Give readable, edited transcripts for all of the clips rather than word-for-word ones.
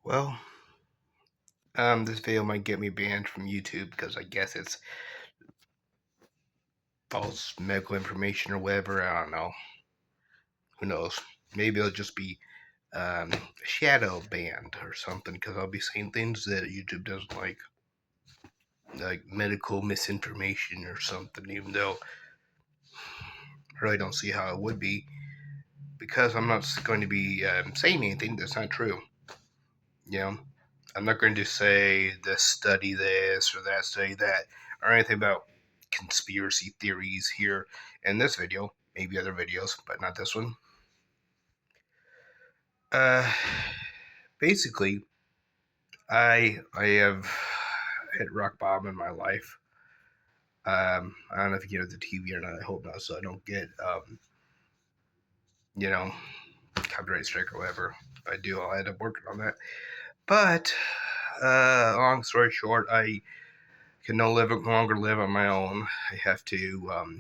Well, this video might get me banned from YouTube because I guess it's false medical information or whatever. I don't know. Who knows? Maybe it'll just be shadow banned or something because I'll be saying things that YouTube doesn't like medical misinformation or something. Even though I really don't see how it would be because I'm not going to be saying anything that's not true. You know, I'm not going to say this study this or that study that or anything about conspiracy theories here in this video. Maybe other videos, but not this one. Uh, Basically, I have hit rock bottom in my life. I don't know if you get it the TV or not. I hope not, so I don't get you know copyright strike or whatever. If I do, I'll end up working on that. But long story short, I can no longer live on my own. I have to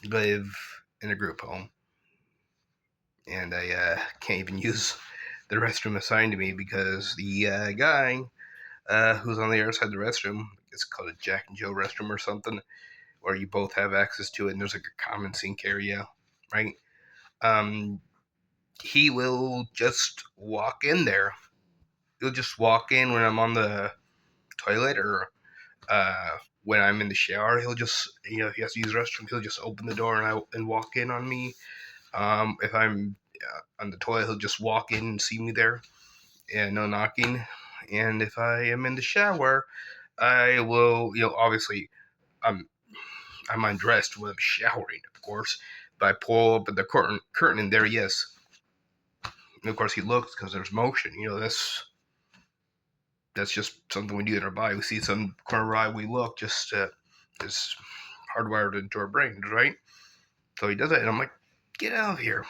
live in a group home, and I can't even use the restroom assigned to me because the guy who's on the other side of the restroom, it's called a Jack and Joe restroom or something, where you both have access to it, and there's like a common sink area, right? Um, he will just walk in there. He'll just walk in when I'm on the toilet or when I'm in the shower. He'll just, if he has to use the restroom, he'll just open the door and walk in on me. If I'm on the toilet, he'll just walk in and see me there, and no knocking. And if I am in the shower, I will, obviously, I'm I'm undressed when I'm showering, of course. But I pull up the curtain, and there he is. And of course, he looks because there's motion. That's just something we do in our body. We see some corner of our eye, we look. Just is hardwired into our brains, right? So he does it, and I'm like, get out of here,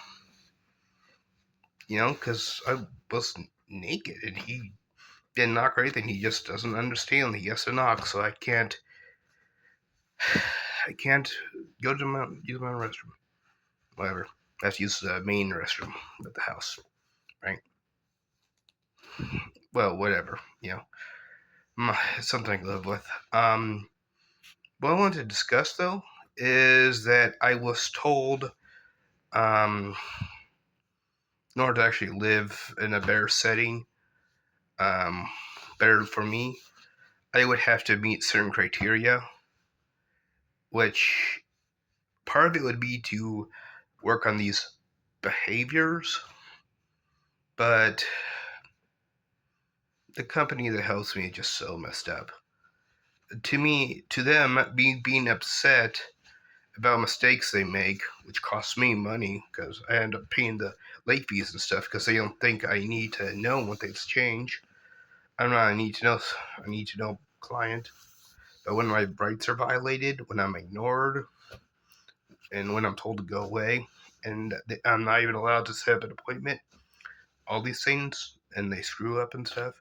because I was naked, and he didn't knock or anything. He just doesn't understand. He has to knock, so I can't go to use my restroom. Whatever. I have to use the main restroom at the house, right? Well, whatever. It's something I can live with. What I wanted to discuss though is that I was told, in order to actually live in a better setting, better for me, I would have to meet certain criteria, which part of it would be to work on these behaviors, but the company that helps me is just so messed up. To them, being upset about mistakes they make, which costs me money because I end up paying the late fees and stuff because they don't think I need to know when things change. I'm not. I need to know client. But when my rights are violated, when I'm ignored, and when I'm told to go away, and I'm not even allowed to set up an appointment, all these things, and they screw up and stuff.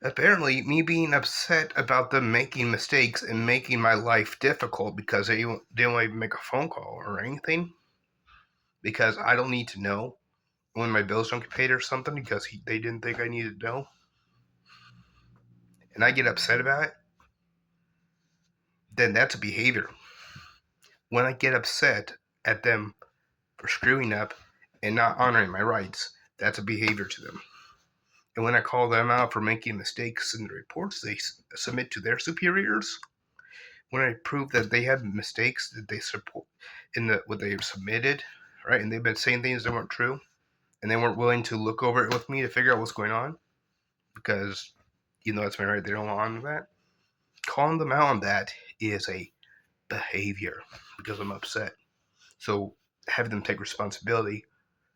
Apparently, me being upset about them making mistakes and making my life difficult because they didn't even make a phone call or anything, because I don't need to know when my bills don't get paid or something because they didn't think I needed to know, and I get upset about it, then that's a behavior. When I get upset at them for screwing up and not honoring my rights, that's a behavior to them. And when I call them out for making mistakes in the reports they submit to their superiors, when I prove that they have mistakes that they support in what they've submitted, right, and they've been saying things that weren't true, and they weren't willing to look over it with me to figure out what's going on, because that's my right, they don't want that. Calling them out on that is a behavior because I'm upset. So having them take responsibility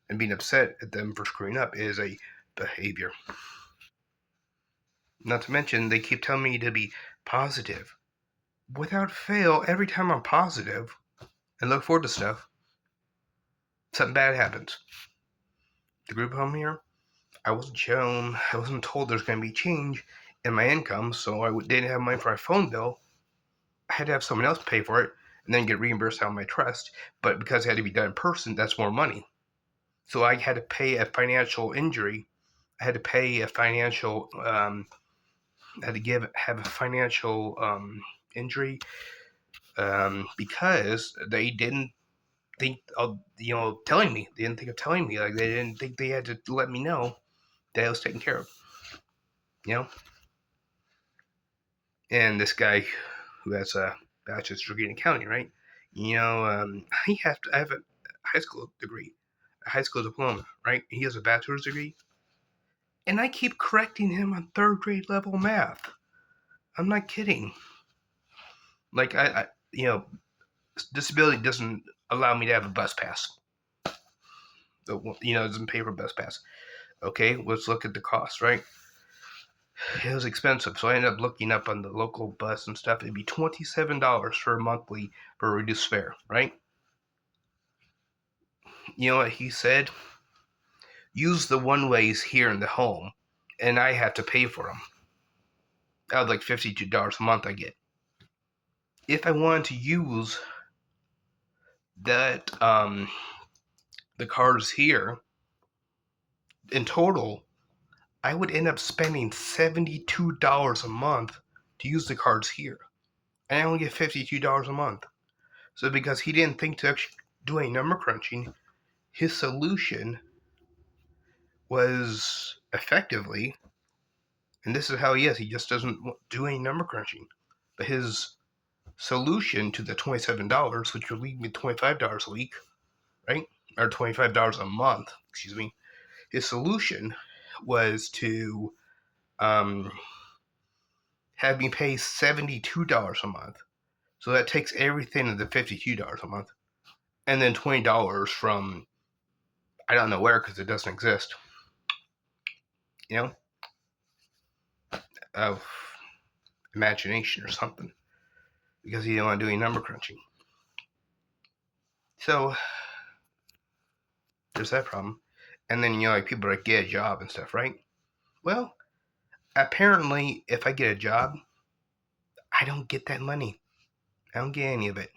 and being upset at them for screwing up is a behavior. Not to mention, they keep telling me to be positive. Without fail, every time I'm positive and look forward to stuff, something bad happens. The group home here, I wasn't told there's going to be change in my income, so I didn't have money for my phone bill. I had to have someone else pay for it and then get reimbursed out of my trust. But because it had to be done in person, that's more money. So I had to pay a financial injury. I had to pay a financial. I had to have a financial injury because they didn't think of telling me. They didn't think of telling me. Like they didn't think they had to let me know that I was taken care of. You know. And this guy who has a bachelor's degree in accounting, right? I have a high school degree, a high school diploma, right? He has a bachelor's degree, and I keep correcting him on third grade level math. I'm not kidding. Like disability doesn't allow me to have a bus pass. It doesn't pay for a bus pass. Okay, let's look at the cost, right? It was expensive, so I ended up looking up on the local bus and stuff. It'd be $27 for a monthly for a reduced fare, right? You know what he said? Use the one ways here in the home, and I have to pay for them. That was like $52 a month I get. If I wanted to use that the cars here in total, I would end up spending $72 a month to use the cards here. And I only get $52 a month. So because he didn't think to actually do any number crunching, his solution was effectively, and this is how he just doesn't do any number crunching. But his solution to the $27, which would leave me $25 a week, right? Or $25 a month, excuse me. His solution was to um, have me pay $72 a month. So that takes everything to the $52 a month. And then $20 from, I don't know where because it doesn't exist, you know, of imagination or something. Because he didn't want to do any number crunching. So there's that problem. And then, like people like get a job and stuff, right? Well, apparently, if I get a job, I don't get that money. I don't get any of it.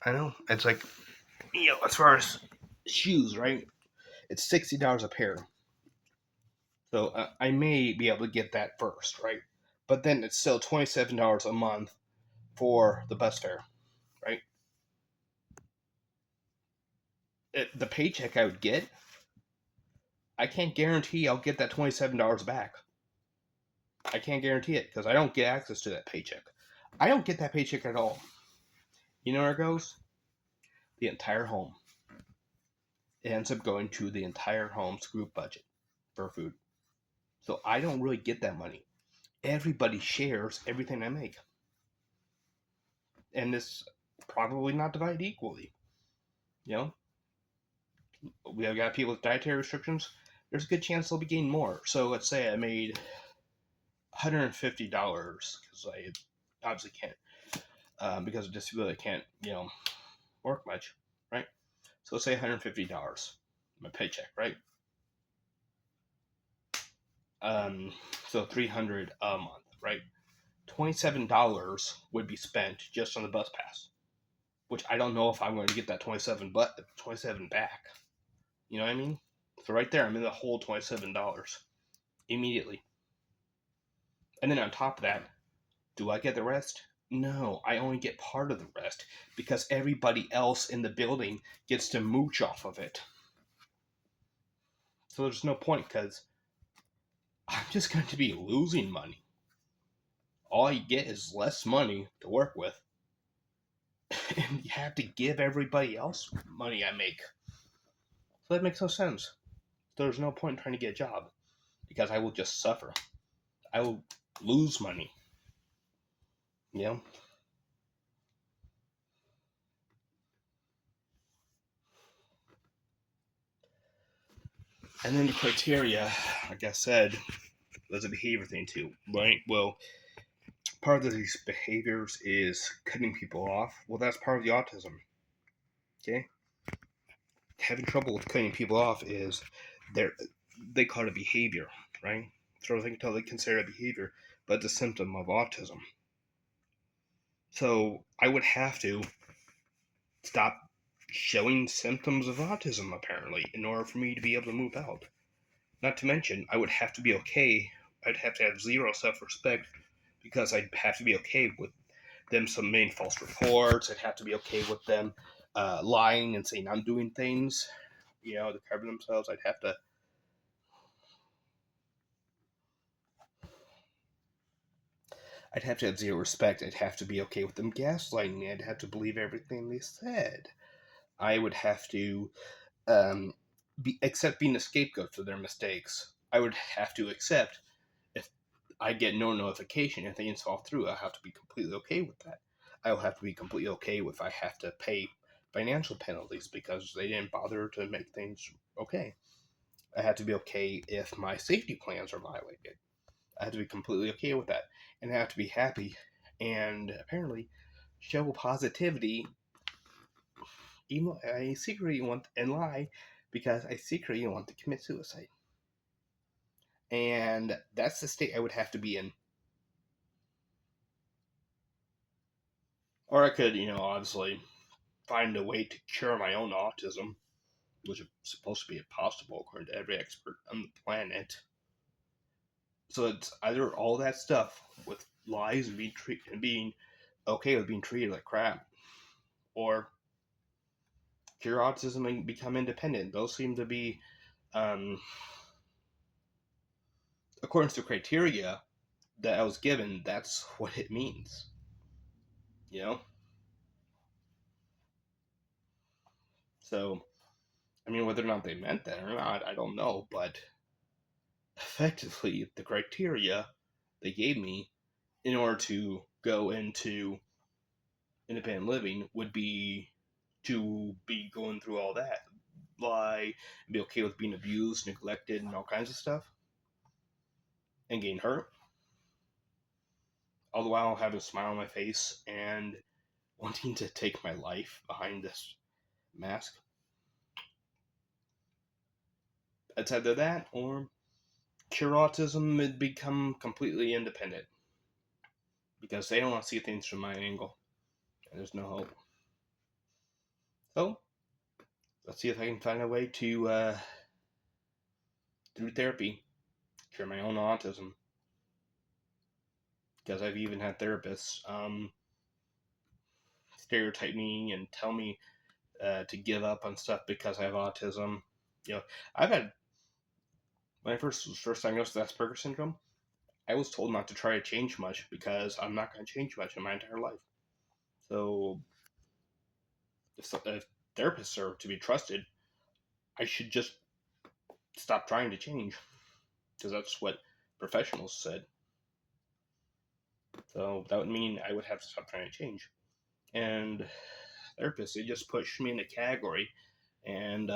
I know. It's like, as far as shoes, right? It's $60 a pair. So I may be able to get that first, right? But then it's still $27 a month for the bus fare, right? The paycheck I would get, I can't guarantee I'll get that $27 back. I can't guarantee it because I don't get access to that paycheck. I don't get that paycheck at all. You know where it goes? The entire home. It ends up going to the entire home's group budget for food. So I don't really get that money. Everybody shares everything I make. And it's probably not divided equally. You know? We have got people with dietary restrictions. There's a good chance they'll be getting more. So let's say I made $150 because I obviously can't, because of disability, I can't, work much, right? So let's say $150, my paycheck, right? So $300 a month, right? $27 would be spent just on the bus pass, which I don't know if I'm going to get that 27 back. You know what I mean? So right there, I'm in the whole $27 immediately. And then on top of that, do I get the rest? No, I only get part of the rest because everybody else in the building gets to mooch off of it. So there's no point because I'm just going to be losing money. All you get is less money to work with. And you have to give everybody else money I make. So that makes no sense. There's no point in trying to get a job because I will just suffer. I will lose money. You know? And then the criteria, like I said, there's a behavior thing too, right? Well, part of these behaviors is cutting people off. Well, that's part of the autism. Okay? Having trouble with cutting people off is they call it a behavior, right? So they consider it a behavior, but it's a symptom of autism. So I would have to stop showing symptoms of autism, apparently, in order for me to be able to move out. Not to mention, I would have to be okay. I'd have to have zero self respect because I'd have to be okay with them submitting false reports. I'd have to be okay with them lying and saying I'm doing things, to cover themselves. I'd have to have zero respect. I'd have to be okay with them gaslighting me. I'd have to believe everything they said. I would have to accept being a scapegoat for their mistakes. I would have to accept if I get no notification if things fall through. I have to be completely okay with that. I will have to be completely okay with if I have to pay financial penalties because they didn't bother to make things okay. I have to be okay if my safety plans are violated. I have to be completely okay with that, and I have to be happy and apparently show positivity. Even I secretly want and lie because I secretly want to commit suicide, and that's the state I would have to be in. Or I could, obviously find a way to cure my own autism, which is supposed to be impossible according to every expert on the planet. So it's either all that stuff with lies and being okay with being treated like crap, or cure autism and become independent. Those seem to be, um, according to the criteria that I was given, that's what it means. You know. So, I mean, whether or not they meant that or not, I don't know. But effectively, the criteria they gave me in order to go into independent living would be to be going through all that, lie, be okay with being abused, neglected, and all kinds of stuff, and getting hurt, all the while having a smile on my face and wanting to take my life behind this mask. It's either that or cure autism and become completely independent because they don't want to see things from my angle. And there's no hope. So let's see if I can find a way to, through therapy, cure my own autism. Because I've even had therapists stereotype me and tell me to give up on stuff because I have autism. I've had when I first was first diagnosed with Asperger's syndrome. I was told not to try to change much because I'm not going to change much in my entire life. So, if therapists are to be trusted, I should just stop trying to change because that's what professionals said. So that would mean I would have to stop trying to change. And therapists, they just push me in a category and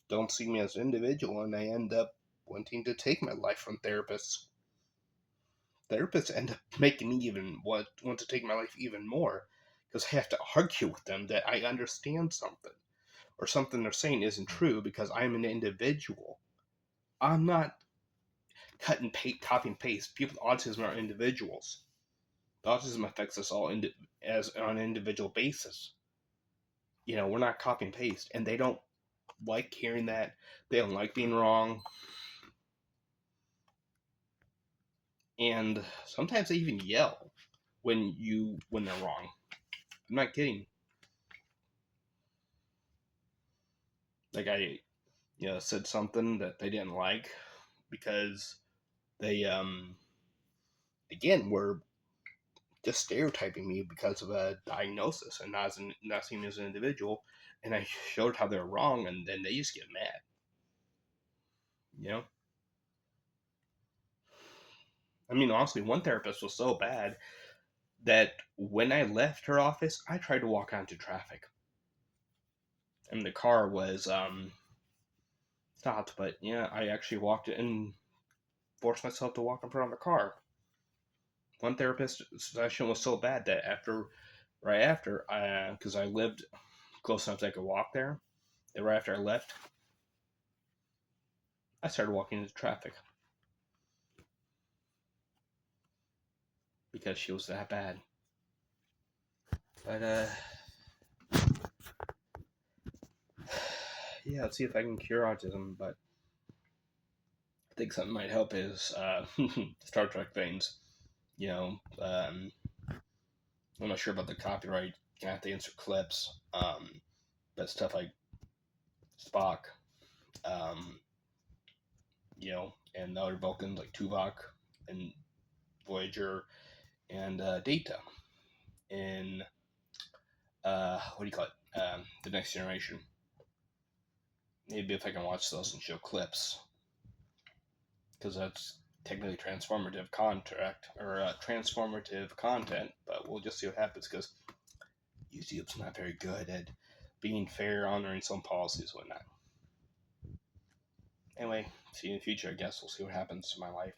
don't see me as an individual, and I end up wanting to take my life from therapists. Therapists end up making me even want to take my life even more because I have to argue with them that I understand something or something they're saying isn't true because I'm an individual. I'm not cut and paste, copy and paste. People with autism are individuals. Autism affects us all as on an individual basis. We're not copy and paste, and they don't like hearing that. They don't like being wrong, and sometimes they even yell when they're wrong. I'm not kidding. Like I, said something that they didn't like because they again were just stereotyping me because of a diagnosis and not seeing me as an individual. And I showed how they're wrong, and then they just get mad. You know, I mean, honestly, one therapist was so bad that when I left her office, I tried to walk onto traffic, and the car was stopped. But yeah, I actually walked in and forced myself to walk in front of the car. One therapist session was so bad that right after, because I lived close enough that I could walk there, that right after I left, I started walking into traffic because she was that bad. But yeah, let's see if I can cure autism. But I think something might help is Star Trek things. You know, I'm not sure about the copyright. Gonna have to insert clips. But stuff like Spock, um, and the other Vulcans like Tuvok and Voyager and Data in what do you call it? The Next Generation. Maybe if I can watch those and show clips, because that's technically transformative content. But we'll just see what happens because YouTube's not very good at being fair, honoring some policies, and whatnot. Anyway, see you in the future. I guess we'll see what happens to my life.